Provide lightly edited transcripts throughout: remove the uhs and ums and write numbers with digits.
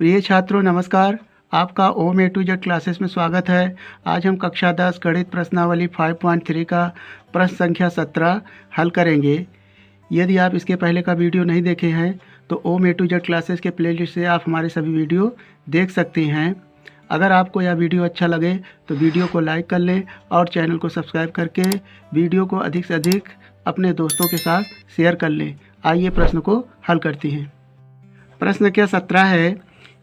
प्रिय छात्रों नमस्कार। आपका ओम ए टू जेड क्लासेस में स्वागत है। आज हम कक्षा 10 गणित प्रश्नावली 5.3 का प्रश्न संख्या 17 हल करेंगे। यदि आप इसके पहले का वीडियो नहीं देखे हैं तो ओम ए टू जेड क्लासेस के प्लेलिस्ट से आप हमारे सभी वीडियो देख सकते हैं। अगर आपको यह वीडियो अच्छा लगे तो वीडियो को लाइक कर लें और चैनल को सब्सक्राइब करके वीडियो को अधिक से अधिक अपने दोस्तों के साथ शेयर कर लें। आइए प्रश्न को हल करते हैं। प्रश्न संख्या 17 है,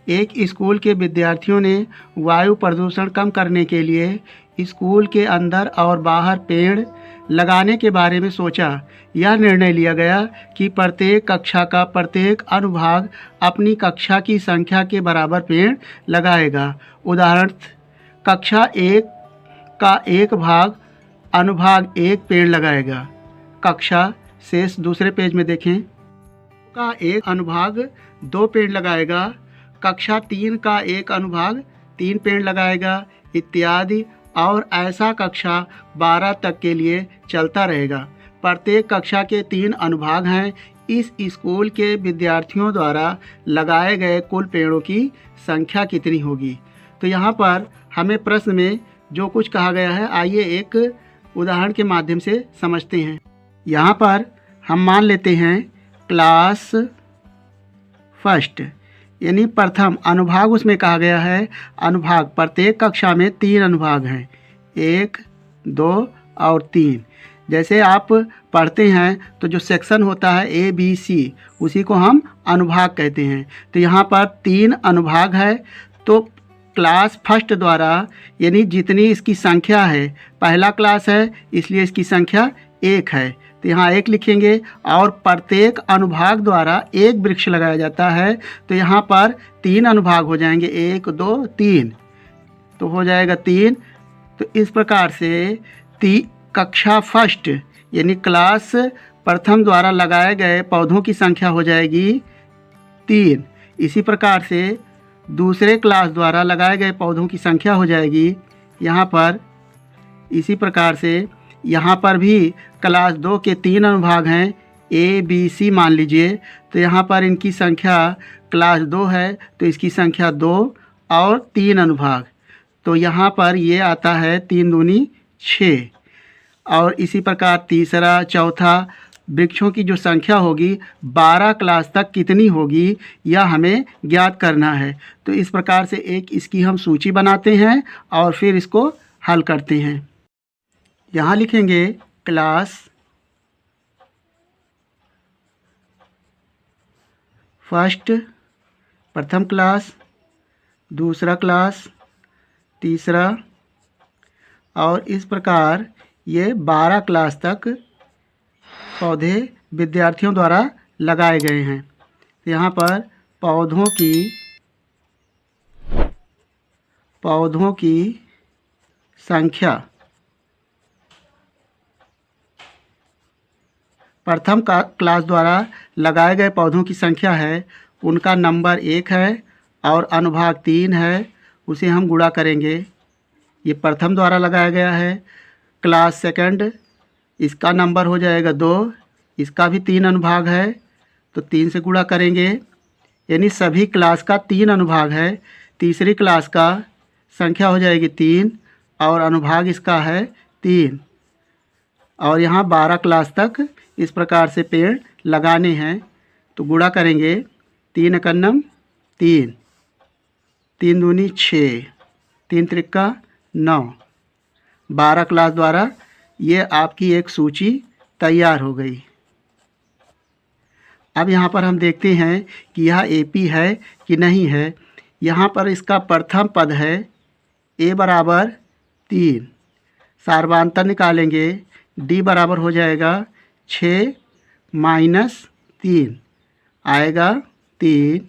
एक स्कूल के विद्यार्थियों ने वायु प्रदूषण कम करने के लिए स्कूल के अंदर और बाहर पेड़ लगाने के बारे में सोचा। यह निर्णय लिया गया कि प्रत्येक कक्षा का प्रत्येक अनुभाग अपनी कक्षा की संख्या के बराबर पेड़ लगाएगा। उदाहरण, कक्षा 1 का एक भाग अनुभाग 1 पेड़ लगाएगा। कक्षा शेष दूसरे पेज में देखें का एक अनुभाग 2 पेड़ लगाएगा। कक्षा 3 का एक अनुभाग 3 पेड़ लगाएगा इत्यादि, और ऐसा कक्षा 12 तक के लिए चलता रहेगा। प्रत्येक कक्षा के 3 अनुभाग हैं। इस स्कूल के विद्यार्थियों द्वारा लगाए गए कुल पेड़ों की संख्या कितनी होगी। तो यहाँ पर हमें प्रश्न में जो कुछ कहा गया है, आइए एक उदाहरण के माध्यम से समझते हैं। यहाँ पर हम मान लेते हैं क्लास फर्स्ट यानी प्रथम अनुभाग, उसमें कहा गया है अनुभाग प्रत्येक कक्षा में 3 अनुभाग हैं, 1, 2 और 3। जैसे आप पढ़ते हैं तो जो सेक्शन होता है ABC, उसी को हम अनुभाग कहते हैं। तो यहाँ पर 3 अनुभाग है। तो क्लास फर्स्ट द्वारा यानी जितनी इसकी संख्या है, पहला क्लास है इसलिए इसकी संख्या 1 है, तो यहाँ 1 लिखेंगे। और प्रत्येक अनुभाग द्वारा एक वृक्ष लगाया जाता है, तो यहाँ पर 3 अनुभाग हो जाएंगे, 1, 2, 3, तो हो जाएगा 3। तो इस प्रकार से कक्षा फर्स्ट यानी क्लास प्रथम द्वारा लगाए गए पौधों की संख्या हो जाएगी 3। इसी प्रकार से दूसरे क्लास द्वारा लगाए गए पौधों की संख्या हो जाएगी यहाँ पर। इसी प्रकार से यहाँ पर भी क्लास 2 के 3 अनुभाग हैं, ABC मान लीजिए, तो यहाँ पर इनकी संख्या क्लास 2 है तो इसकी संख्या 2 और 3 अनुभाग, तो यहाँ पर ये आता है 3 दूनी 6। और इसी प्रकार तीसरा चौथा वृक्षों की जो संख्या होगी 12 क्लास तक कितनी होगी, यह हमें ज्ञात करना है। तो इस प्रकार से एक इसकी हम सूची बनाते हैं और फिर इसको हल करते हैं। यहाँ लिखेंगे क्लास फर्स्ट प्रथम क्लास, दूसरा क्लास, तीसरा, और इस प्रकार ये 12 क्लास तक पौधे विद्यार्थियों द्वारा लगाए गए हैं। तो यहाँ पर पौधों की संख्या प्रथम क्लास द्वारा लगाए गए पौधों की संख्या है, उनका नंबर 1 है और अनुभाग 3 है, उसे हम गुणा करेंगे। ये प्रथम द्वारा लगाया गया है। क्लास सेकंड, इसका नंबर हो जाएगा 2, इसका भी 3 अनुभाग है तो 3 से गुणा करेंगे, यानी सभी क्लास का 3 अनुभाग है। तीसरी क्लास का संख्या हो जाएगी 3 और अनुभाग इसका है 3, और यहाँ 12 क्लास तक इस प्रकार से पेड़ लगाने हैं, तो गुणा करेंगे। 3 एकन्नम 3, 3 दूनी 6, 3 त्रिक्का 9, 12 क्लास द्वारा ये आपकी एक सूची तैयार हो गई। अब यहाँ पर हम देखते हैं कि यह AP है कि नहीं है। यहाँ पर इसका प्रथम पद है A बराबर 3, सार्वधातुक निकालेंगे, D बराबर हो जाएगा 6 माइनस 3 आएगा 3।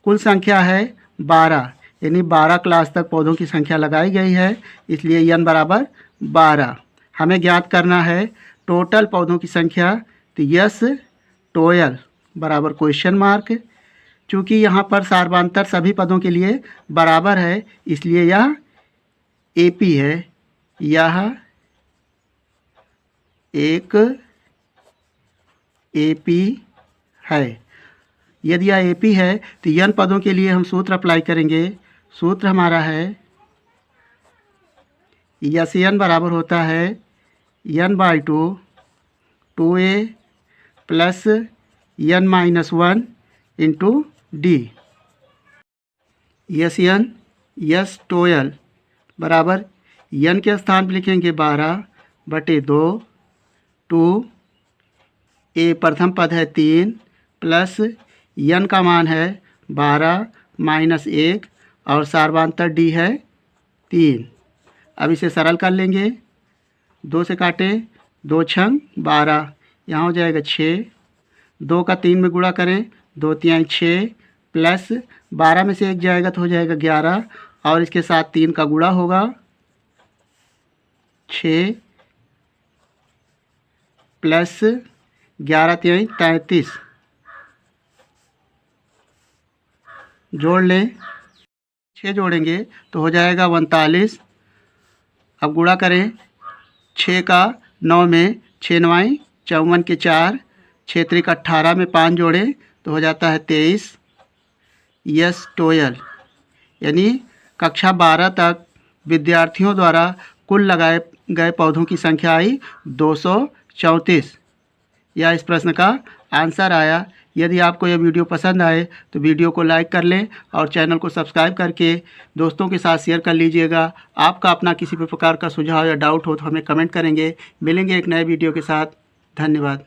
कुल संख्या है 12, यानी 12 क्लास तक पौधों की संख्या लगाई गई है, इसलिए n बराबर 12। हमें ज्ञात करना है टोटल पौधों की संख्या, तो यस टोयल बराबर क्वेश्चन मार्क। चूँकि यहाँ पर सार्वधातुक सभी पदों के लिए बराबर है, इसलिए यह AP है। यह एक AP है। यदि यह AP है तो n पदों के लिए हम सूत्र अप्लाई करेंगे। सूत्र हमारा है SN बराबर होता है n/2 2a plus n-1 into d। SN S12 बराबर n के स्थान पर लिखेंगे 12/2 2 a प्रथम पद है 3 प्लस n का मान है 12 माइनस 1 और सार्वधातुक d है 3। अब इसे सरल कर लेंगे। 2 से काटे 2 छंग 12, यहाँ हो जाएगा 6। 2 का 3 में गुणा करें 2 तिहाई 6 प्लस 12 में से 1 जाएगा तो हो जाएगा 11 और इसके साथ 3 का गुणा होगा 6 प्लस 11 तिहाई 33 जोड़ लें। 6 जोड़ेंगे तो हो जाएगा 39। अब गुणा करें 6 का 9 में 6 9 54 के 4 6 3 18 में 5 जोड़े तो हो जाता है 23। S12 यानी कक्षा 12 तक विद्यार्थियों द्वारा कुल लगाए गए पौधों की संख्या आई 234। यह इस प्रश्न का आंसर आया। यदि आपको यह वीडियो पसंद आए तो वीडियो को लाइक कर लें और चैनल को सब्सक्राइब करके दोस्तों के साथ शेयर कर लीजिएगा। आपका अपना किसी भी प्रकार का सुझाव या डाउट हो तो हमें कमेंट करेंगे। मिलेंगे एक नए वीडियो के साथ। धन्यवाद।